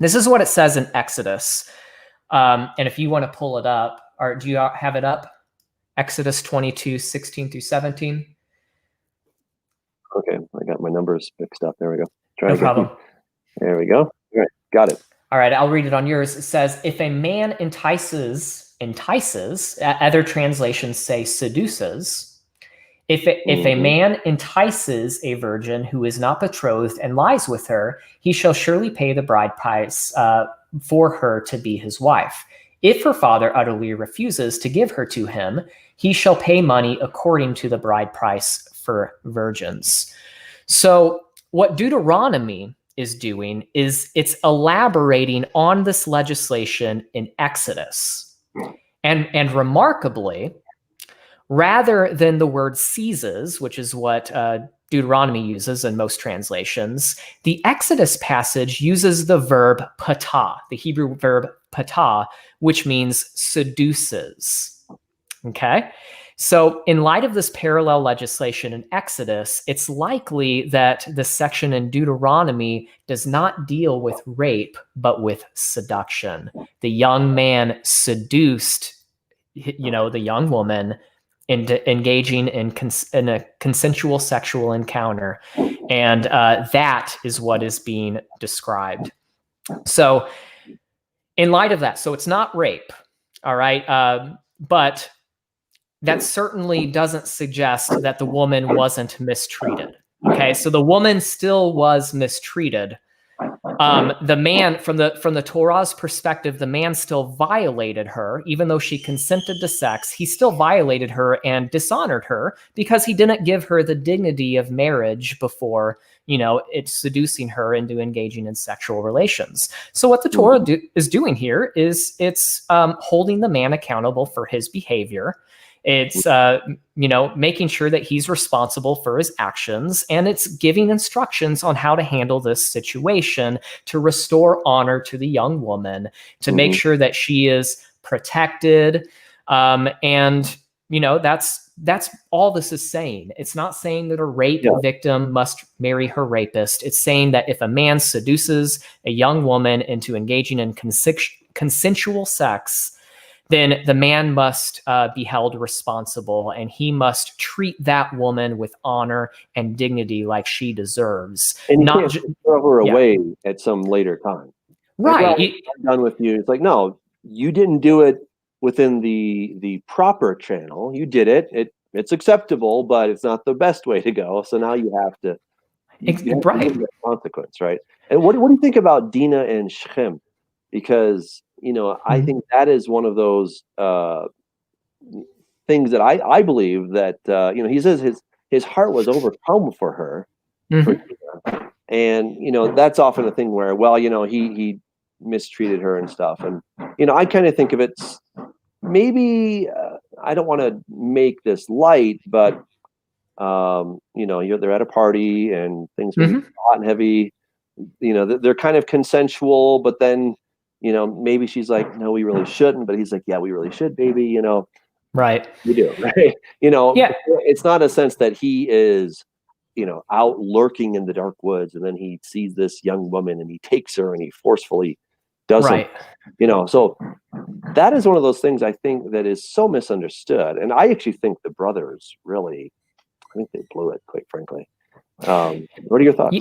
B: This is what it says in Exodus. And if you want to pull it up, or do you have it up? Exodus 22, 16 through 17.
A: Okay, I got my numbers mixed up. There we go.
B: No problem.
A: There we go. All right, got it.
B: All right, I'll read it on yours. It says, if a man entices, other translations say seduces. If a man entices a virgin who is not betrothed and lies with her, he shall surely pay the bride price for her to be his wife. If her father utterly refuses to give her to him, he shall pay money according to the bride price for virgins. So what Deuteronomy is doing is it's elaborating on this legislation in Exodus. And remarkably, rather than the word seizes, which is what Deuteronomy uses in most translations, the Exodus passage uses the verb patah, the Hebrew verb patah, which means seduces. Okay? So in light of this parallel legislation in Exodus, it's likely that the section in Deuteronomy does not deal with rape, but with seduction. The young man seduced, the young woman into engaging in a consensual sexual encounter. And that is what is being described. So in light of that, so it's not rape, all right? But that certainly doesn't suggest that the woman wasn't mistreated. Okay, so the woman still was mistreated. The man, from the Torah's perspective, the man still violated her, even though she consented to sex. He still violated her and dishonored her because he didn't give her the dignity of marriage before, it's seducing her into engaging in sexual relations. So what the Torah is doing here is it's holding the man accountable for his behavior. It's, making sure that he's responsible for his actions, and it's giving instructions on how to handle this situation to restore honor to the young woman, to make sure that she is protected. And that's all this is saying. It's not saying that a rape victim must marry her rapist. It's saying that if a man seduces a young woman into engaging in consensual sex, then the man must be held responsible, and he must treat that woman with honor and dignity like she deserves.
A: And you can't throw her away at some later time.
B: Right.
A: Like, I'm done with you. It's like, no, you didn't do it within the proper channel. You did it. It's acceptable, but it's not the best way to go. So now you have to give that consequence, right? And what do you think about Dinah and Shechem? Because I think that is one of those things that I believe that he says his heart was overcome for her, and that's often a thing where he mistreated her and stuff, and I kind of think of it maybe I don't want to make this light, but they're at a party and things are hot and heavy, they're kind of consensual, but then maybe she's like, no, we really shouldn't. But he's like, yeah, we really should, baby.
B: Right.
A: We do. Right. It's not a sense that he is, out lurking in the dark woods, and then he sees this young woman and he takes her and he forcefully does it. So that is one of those things I think that is so misunderstood. And I actually think the brothers really, I think they blew it, quite frankly. What are your thoughts?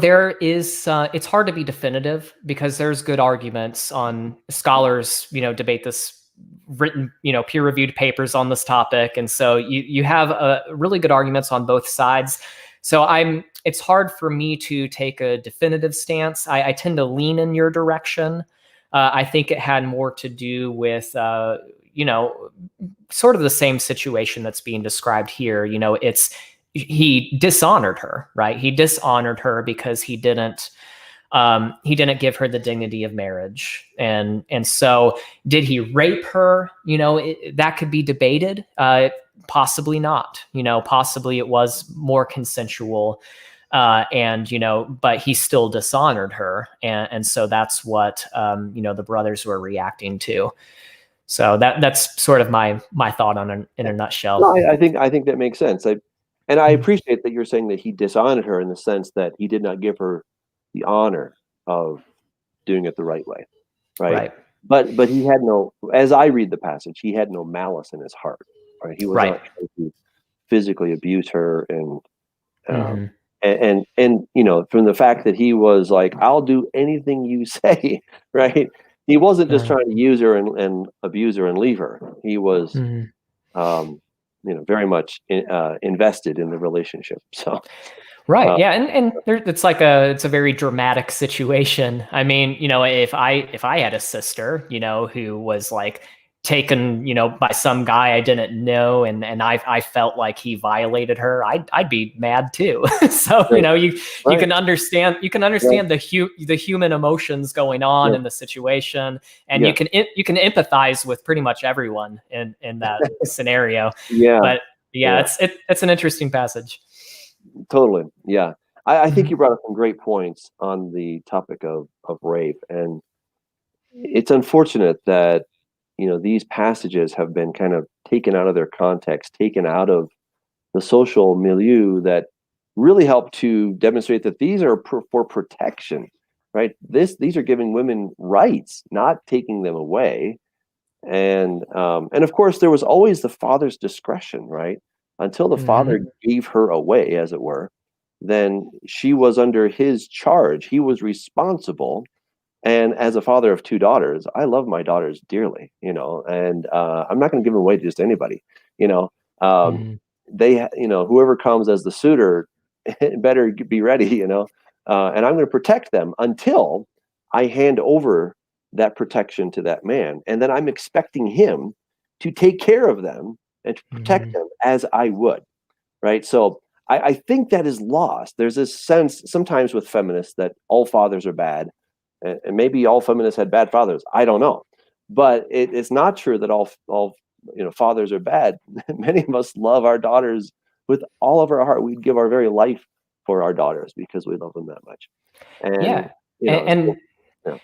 B: There is, it's hard to be definitive because there's good arguments on scholars, debate this, written, peer-reviewed papers on this topic. And so you have really good arguments on both sides. So it's hard for me to take a definitive stance. I tend to lean in your direction. I think it had more to do with, sort of the same situation that's being described here. He dishonored her, right? He dishonored her because he didn't give her the dignity of marriage. And so did he rape her? That could be debated. Possibly not, possibly it was more consensual. But he still dishonored her. And so that's what, the brothers were reacting to. So that's sort of my thought on it in a nutshell.
A: No, I think that makes sense. And I appreciate that you're saying that he dishonored her in the sense that he did not give her the honor of doing it the right way, right? But he had no, as I read the passage, he had no malice in his heart, right? He was not trying to physically abuse her, and from the fact that he was like, "I'll do anything you say," right? He wasn't just trying to use her and abuse her and leave her. He was. Very much invested in the relationship. So,
B: and it's it's a very dramatic situation. I mean, if I had a sister, who was like taken, by some guy I didn't know, and I felt like he violated her, I'd be mad too. So you can understand the human emotions going on in the situation, and you can empathize with pretty much everyone in that scenario. But it's an interesting passage.
A: Totally. Yeah. I think you brought up some great points on the topic of rape, and it's unfortunate that these passages have been kind of taken out of their context, taken out of the social milieu that really help to demonstrate that these are for protection, right? These are giving women rights, not taking them away. And of course, there was always the father's discretion, right? Until the father gave her away, as it were, then she was under his charge. He was responsible And as a father of 2 daughters, I love my daughters dearly, and I'm not going to give them away to just anybody, you know. Um,
B: Mhm.
A: whoever comes as the suitor better be ready, and I'm going to protect them until I hand over that protection to that man. And then I'm expecting him to take care of them and to protect
B: Mhm.
A: them as I would. Right. So I think that is lost. There's this sense sometimes with feminists that all fathers are bad, and maybe all feminists had bad fathers. I don't know, but it's not true that all fathers are bad. Many of us love our daughters with all of our heart. We'd give our very life for our daughters because we love them that much. And
B: Yeah.
A: you
B: And,
A: know,
B: and
A: so,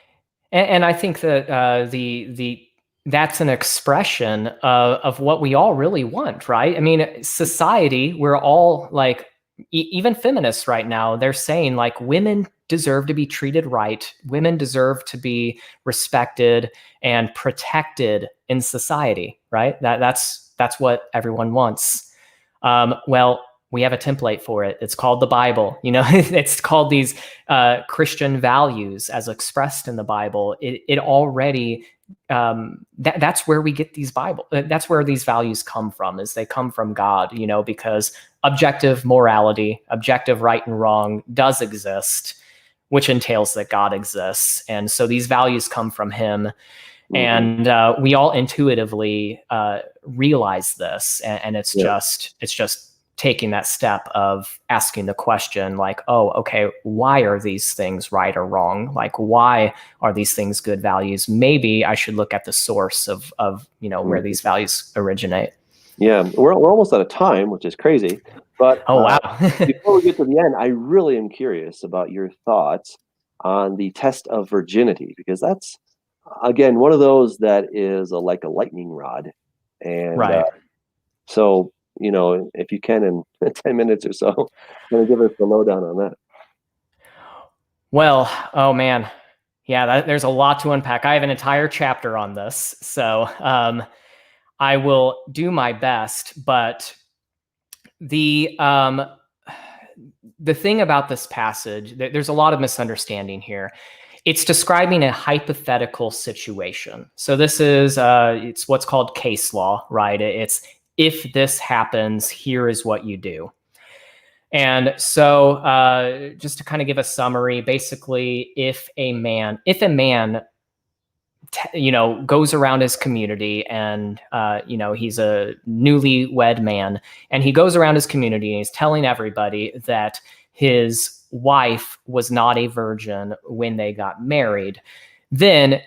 A: yeah,
B: and I think that the that's an expression of what we all really want, right? I mean, society, we're all like, even feminists right now, they're saying like women deserve to be treated right, women deserve to be respected and protected in society, right? That's what everyone wants. Well, we have a template for it. It's called the Bible. It's called these Christian values as expressed in the Bible. It already that's where we get these Bible. That's where these values come from. Is they come from God. Because objective morality, objective right and wrong does exist, which entails that God exists, and so these values come from Him.
A: hmm
B: And we all intuitively realize this, and it's
A: yeah,
B: just taking that step of asking the question, like, oh, okay, why are these things right or wrong? Like, why are these things good values? Maybe I should look at the source of where
A: hmm
B: these values originate.
A: yeah. We're almost out of time, which is crazy. But
B: Oh, wow.
A: before we get to the end, I really am curious about your thoughts on the test of virginity, because that's again one of those that is like a lightning rod. And
B: Right.
A: so, if you can in 10 minutes or so, kind of give us the lowdown on that.
B: Well, oh man, yeah, there's a lot to unpack. I have an entire chapter on this, so I will do my best. But the thing about this passage, there's a lot of misunderstanding here. It's describing a hypothetical situation. So this is it's what's called case law, right? It's, if this happens, here is what you do. And so just to kind of give a summary, basically, if a man goes around his community, and he's a newlywed man, and he goes around his community and he's telling everybody that his wife was not a virgin when they got married, then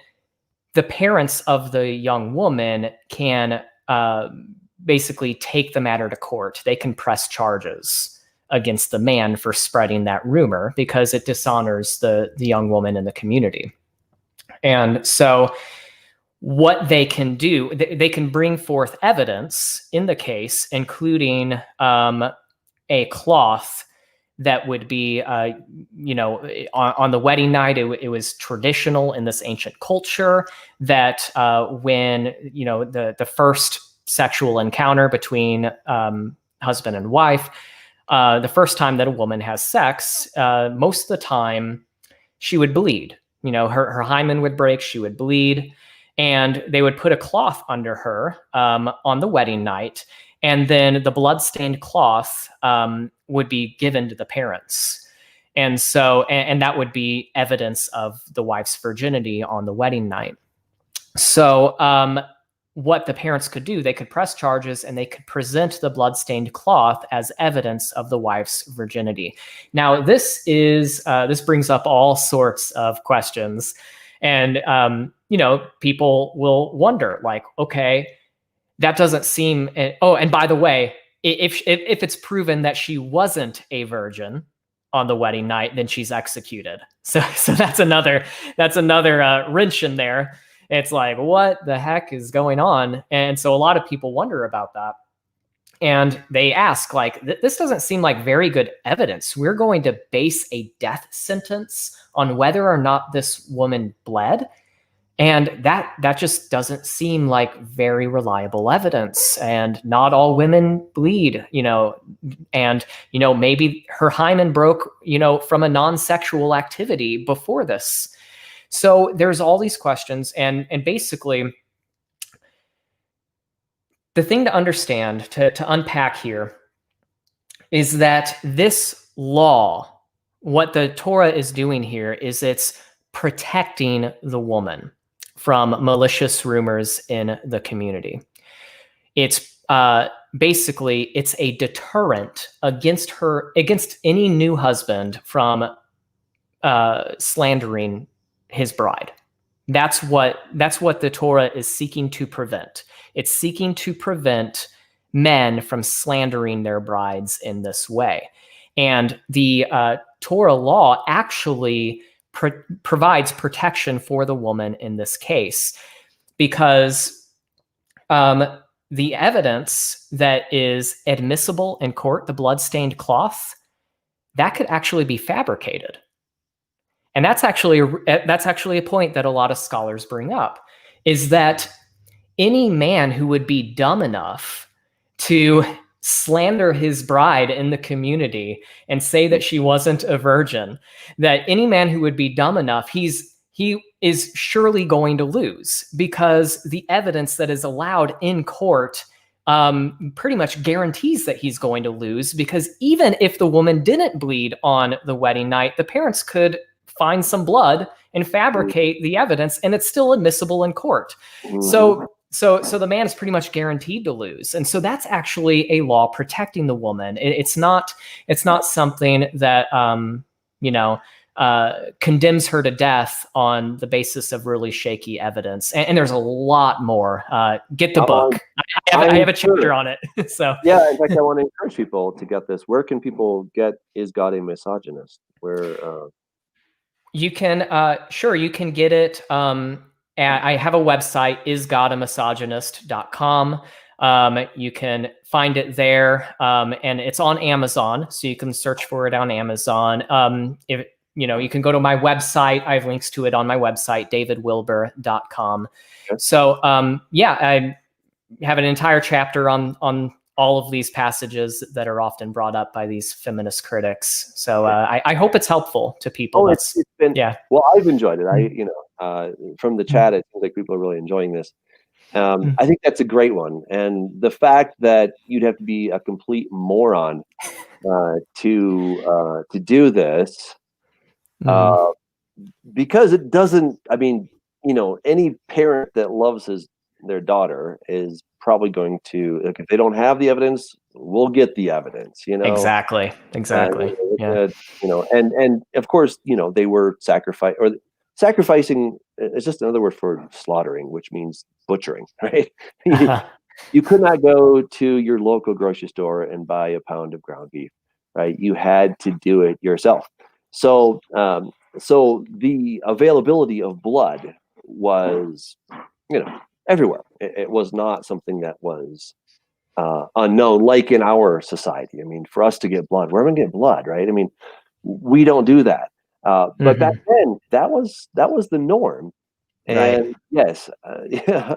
B: the parents of the young woman can basically take the matter to court. They can press charges against the man for spreading that rumor, because it dishonors the young woman in the community. And so what they can do, they can bring forth evidence in the case, including a cloth that would be, on the wedding night. It was traditional in this ancient culture that when, the first sexual encounter between husband and wife, the first time that a woman has sex, most of the time she would bleed. Her hymen would break, she would bleed, and they would put a cloth under her on the wedding night, and then the bloodstained cloth would be given to the parents. And so, and that would be evidence of the wife's virginity on the wedding night. So, what the parents could do, they could press charges and they could present the bloodstained cloth as evidence of the wife's virginity. Now, this brings up all sorts of questions, and people will wonder, like, okay, that doesn't seem. Oh, and by the way, if it's proven that she wasn't a virgin on the wedding night, then she's executed. So that's another wrench in there. It's like, what the heck is going on? And so a lot of people wonder about that. And they ask, like, this doesn't seem like very good evidence. We're going to base a death sentence on whether or not this woman bled. And that just doesn't seem like very reliable evidence. And not all women bleed, and, maybe her hymen broke, from a non-sexual activity before this. So there's all these questions, and basically the thing to understand, to unpack here, is that this law, what the Torah is doing here is it's protecting the woman from malicious rumors in the community. It's basically, it's a deterrent against any new husband from slandering his bride. That's what the Torah is seeking to prevent. It's seeking to prevent men from slandering their brides in this way. And the Torah law actually provides protection for the woman in this case, because the evidence that is admissible in court, the bloodstained cloth, that could actually be fabricated. And that's actually a point that a lot of scholars bring up, is that any man who would be dumb enough to slander his bride in the community and say that she wasn't a virgin, that any man who would be dumb enough, he is surely going to lose, because the evidence that is allowed in court pretty much guarantees that he's going to lose, because even if the woman didn't bleed on the wedding night, the parents could find some blood and fabricate the evidence, and it's still admissible in court. So the man is pretty much guaranteed to lose. And so that's actually a law protecting the woman. It's not something that condemns her to death on the basis of really shaky evidence. And there's a lot more. Get the book. I have a chapter on it. So
A: yeah, in fact, I want to encourage people to get this. Where can people get Is God a Misogynist? Where
B: you can you can get it. I have a website, isgodamisogynist.com. You can find it there, and it's on Amazon, so you can search for it on Amazon. If you can go to my website. I have links to it on my website, davidwilber.com.
A: Okay.
B: So I have an entire chapter on all of these passages that are often brought up by these feminist critics. So I hope it's helpful to people.
A: Oh, it's been,
B: yeah.
A: Well, I've enjoyed it. From the chat, it seems like people are really enjoying this. I think that's a great one. And the fact that you'd have to be a complete moron to do this, because it doesn't, any parent that loves their daughter is probably going to, if they don't have the evidence, we'll get the evidence,
B: Exactly. Yeah.
A: And of course, they were sacrificing is just another word for slaughtering, which means butchering, right? You could not go to your local grocery store and buy a pound of ground beef, right? You had to do it yourself. So the availability of blood was, everywhere. It was not something that was unknown, like in our society. For us to get blood, where am I going to get blood, right? We don't do that. But back then, that was the norm. And
B: right.
A: Yes,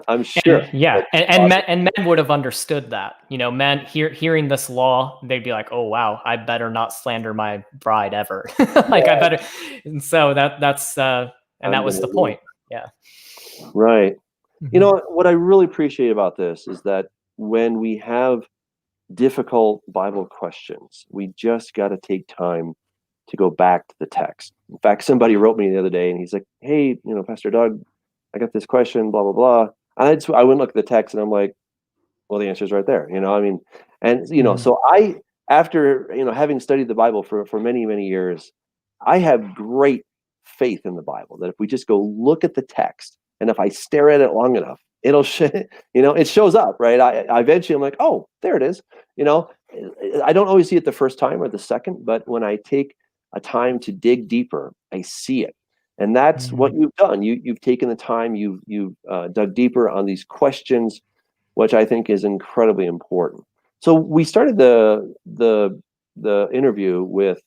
A: I'm sure.
B: And men would have understood that. Men hearing this law, they'd be like, "Oh wow, I better not slander my bride ever." I better. And so that was the point. Yeah.
A: Right. What I really appreciate about this is that when we have difficult Bible questions, we just got to take time to go back to the text. In fact, somebody wrote me the other day and he's like, "Hey, Pastor Doug, I got this question, blah, blah, blah." And I went look at the text and I'm like, well, the answer's right there. So I, after, having studied the Bible for many, many years, I have great faith in the Bible that if we just go look at the text, and if I stare at it long enough, it'll, it shows up, right? I eventually I'm like, oh, there it is. I don't always see it the first time or the second, but when I take a time to dig deeper, I see it. And that's what you've done. You've taken the time, you've dug deeper on these questions, which I think is incredibly important. So we started the interview with,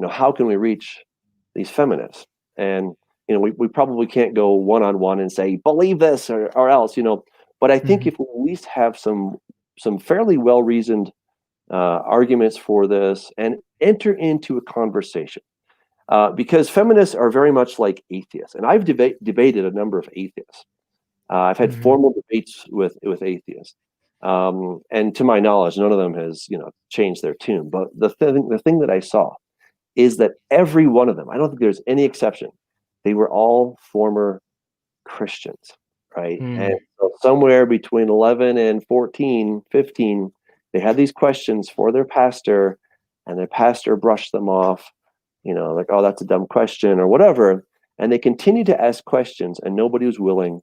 A: how can we reach these feminists? And we probably can't go one-on-one and say, believe this or else, but I think if we at least have some fairly well-reasoned arguments for this and enter into a conversation. because feminists are very much like atheists, and I've debated a number of atheists. I've had formal debates with atheists, and to my knowledge, none of them has changed their tune. But the thing that I saw is that every one of them, I don't think there's any exception, they were all former Christians, right? And so somewhere between 11 and 14, 15, they had these questions for their pastor, and their pastor brushed them off, like, oh, that's a dumb question or whatever. And they continued to ask questions, and nobody was willing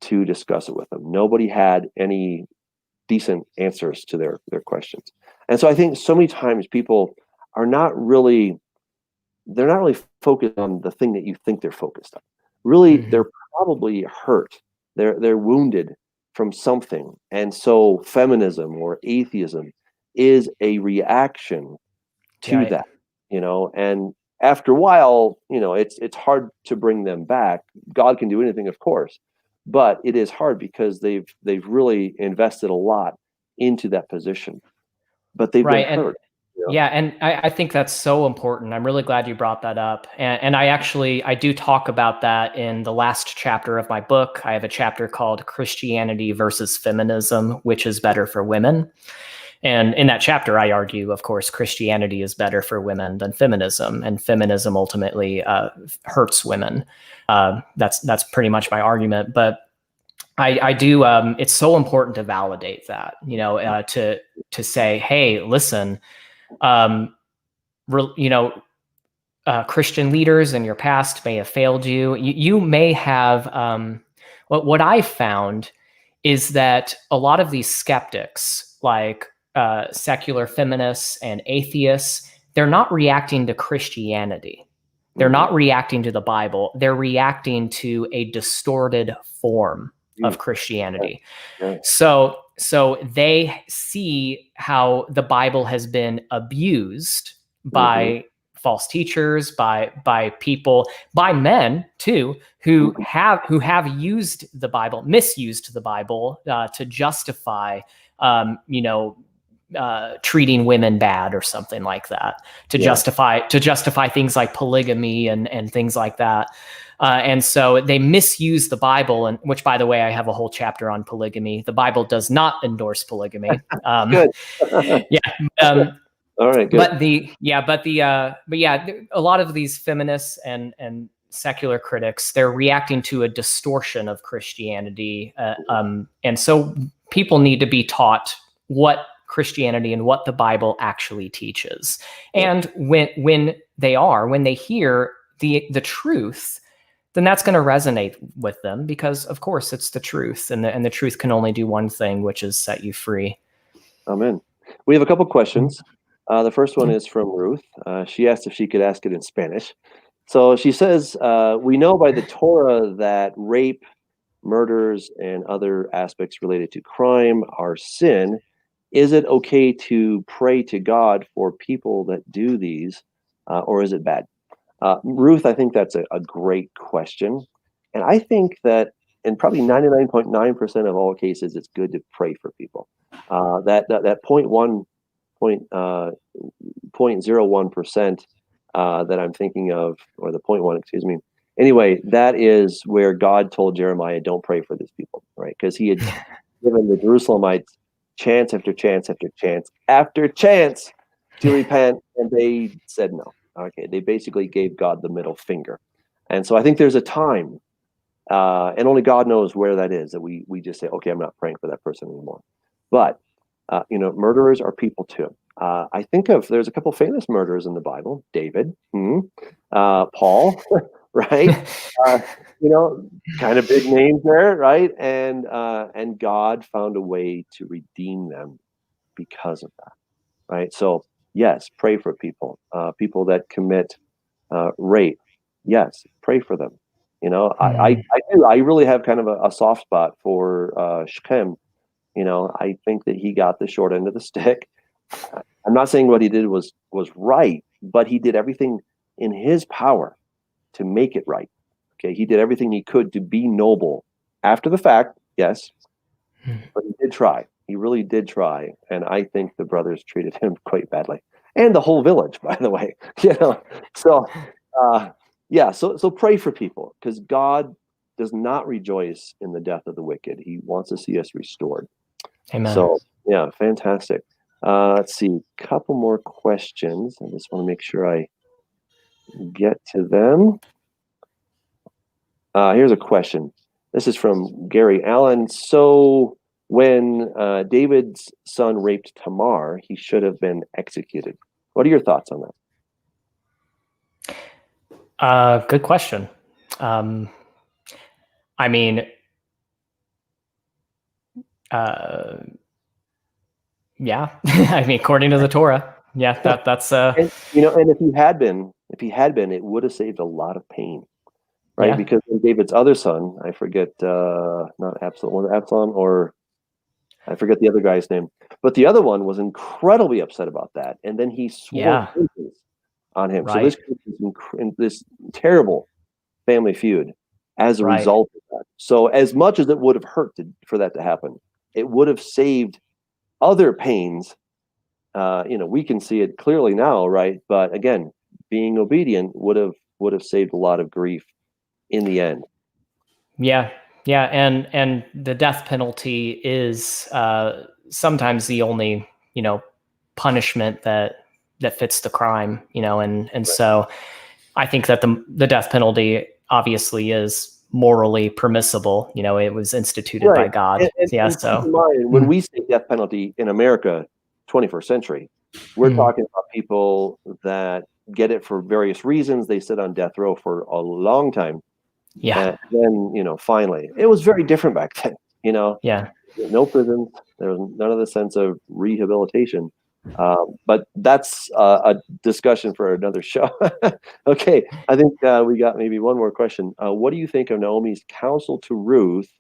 A: to discuss it with them. Nobody had any decent answers to their questions. And so I think so many times people are not really focused on the thing that you think they're focused on. Really, they're probably hurt. They're wounded from something. And so feminism or atheism is a reaction to that, and after a while, it's hard to bring them back. God can do anything, of course, but it is hard because they've really invested a lot into that position, but they've been hurt.
B: Yeah, and I think that's so important. I'm really glad you brought that up. And I do talk about that in the last chapter of my book. I have a chapter called Christianity versus Feminism, which is better for women. And in that chapter, I argue, of course, Christianity is better for women than feminism, and feminism ultimately hurts women. That's pretty much my argument. But I do. It's so important to validate that, to say, hey, listen, Christian leaders in your past may have failed you. You may have. What I found is that a lot of these skeptics, like secular feminists and atheists, they're not reacting to Christianity. They're not reacting to the Bible. They're reacting to a distorted form of Christianity. So they see how the Bible has been abused by false teachers, by people, by men too, who have used the Bible, misused the Bible to justify, treating women bad or something like that, to justify things like polygamy and things like that. And so they misuse the Bible, and which, by the way, I have a whole chapter on polygamy. The Bible does not endorse polygamy.
A: Good. All right. Good.
B: A lot of these feminists and secular critics, they're reacting to a distortion of Christianity, and so people need to be taught what Christianity and what the Bible actually teaches. And when they hear the truth, then that's going to resonate with them, because of course it's the truth, and the truth can only do one thing, which is set you free.
A: Amen. We have a couple questions. The first one is from Ruth. She asked if she could ask it in Spanish. So she says, we know by the Torah that rape, murders, and other aspects related to crime are sin. Is it okay to pray to God for people that do these, or is it bad? Ruth, I think that's a great question. And I think that in probably 99.9% of all cases, it's good to pray for people. That 0.01% that I'm thinking of, or the 0.1, excuse me. Anyway, that is where God told Jeremiah, don't pray for these people, right? Because he had given the Jerusalemites chance after chance after chance after chance to repent, and they said no. Okay, they basically gave God the middle finger. And so I think there's a time, and only God knows where that is, that we just say, okay, I'm not praying for that person anymore. But, murderers are people too. I think there's a couple famous murderers in the Bible. David, Paul, right? Kind of big names there, right? And God found a way to redeem them because of that, right? So yes, pray for people, people that commit rape. Yes, pray for them. I do. I really have kind of a soft spot for Shechem. I think that he got the short end of the stick. I'm not saying what he did was right, but he did everything in his power to make it right. Okay, he did everything he could to be noble after the fact, yes, but he did try. He really did try, and I think the brothers treated him quite badly, and the whole village, by the way. So Yeah, so pray for people, because God does not rejoice in the death of the wicked. He wants to see us restored.
B: Amen.
A: So yeah, fantastic. Let's see, a couple more questions. I just want to make sure I get to them. Here's a question. This is from Gary Allen. So when David's son raped Tamar, he should have been executed. What are your thoughts on that?
B: Good question. I mean, yeah. I mean, according to the Torah, yeah, that's
A: And and if he had been, it would have saved a lot of pain, right?
B: Yeah.
A: Because when David's other son, I forget, not Absalom, was it Absalom, or I forget the other guy's name, but the other one was incredibly upset about that, and then he swore
B: Yeah.
A: vengeance on him. So
B: Right.
A: this terrible family feud as a
B: Right.
A: result of that. So as much as it would have hurt for that to happen, it would have saved other pains. We can see it clearly now, right? But again, being obedient would have saved a lot of grief in the end.
B: Yeah. Yeah. And the death penalty is sometimes the only, punishment that fits the crime, and
A: Right.
B: so I think that the death penalty obviously is morally permissible. It was instituted by God.
A: And
B: Yeah.
A: keep
B: So
A: in mind, when we say death penalty in America, 21st century, we're talking about people that get it for various reasons. They sit on death row for a long time.
B: yeah.
A: And then, finally, it was very different back then.
B: Yeah.
A: No prisons. There was none of the sense of rehabilitation. But that's a discussion for another show. Okay, I think we got maybe one more question. What do you think of Naomi's counsel to Ruth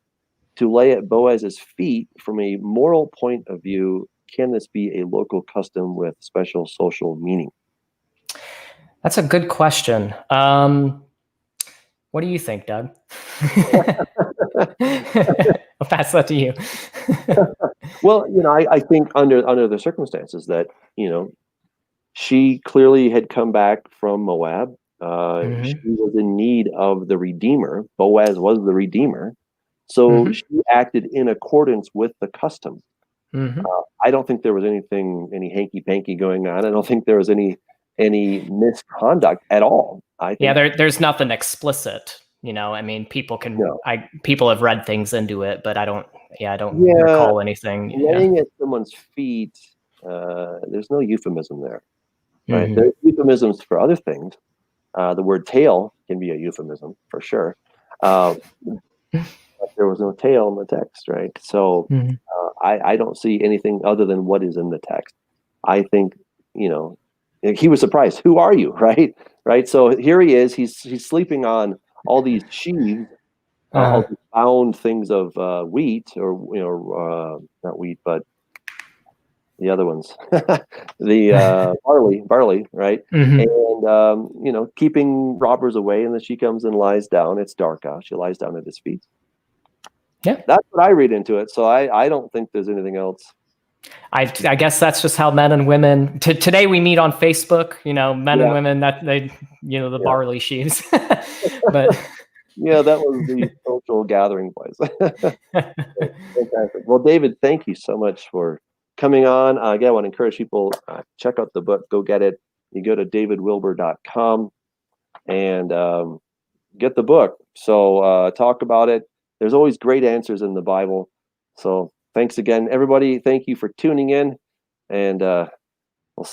A: to lay at Boaz's feet from a moral point of view? Can this be a local custom with special social meaning?
B: That's a good question. What do you think, Doug? I'll pass that to you.
A: Well, I think under the circumstances that, she clearly had come back from Moab. She was in need of the Redeemer. Boaz was the Redeemer. So she acted in accordance with the custom. I don't think there was any hanky-panky going on. I don't think there was any misconduct at all. I think,
B: there's nothing explicit. I mean, people have read things into it, but I don't recall anything.
A: Laying at someone's feet, there's no euphemism there, right? There's euphemisms for other things. The word tail can be a euphemism for sure. But there was no tail in the text, right? So I don't see anything other than what is in the text. I think, he was surprised. Who are you, right? Right. So here he is. He's sleeping on all these sheaves, all these bound things of wheat, or not wheat, but the other ones, the barley, right? And keeping robbers away. And then she comes and lies down. It's dark out. She lies down at his feet.
B: Yeah,
A: that's what I read into it. So I don't think there's anything else.
B: I guess that's just how men and women today we meet on Facebook, men and women, that they, the barley sheaves. But
A: yeah, that was the social gathering place. Fantastic. Well, David, thank you so much for coming on. Again, I want to encourage people, check out the book, go get it. You go to davidwilber.com and get the book. So talk about it. There's always great answers in the Bible. So thanks again, everybody. Thank you for tuning in, and we'll see you.